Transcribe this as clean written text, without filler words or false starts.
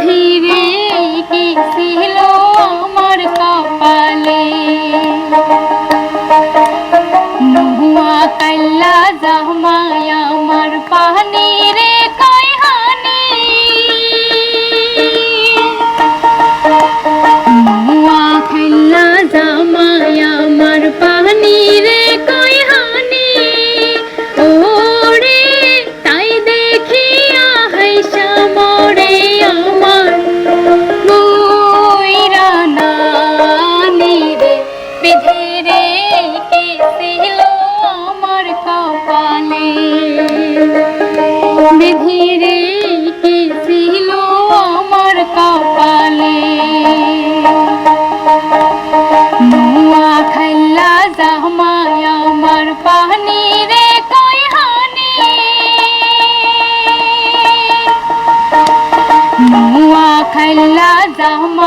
ধীরে কি ছিল আমার কপালে নুয়া কাল্লা জামায় আমার পানি রে কয় হানি নুয়া কাল্লা জামায় আমার পানি রে কয় হানি ওরে তাই দেখিয়া হাইসা মরে আমার বুইরা নানি রে বিধিরে কি ছিল আমার কপালে বিধিরে কি ছিল আমার কপালে নুয়া খাইলা জামায় আমার পানি রে কয় হানি নুয়া খাইলা জামায়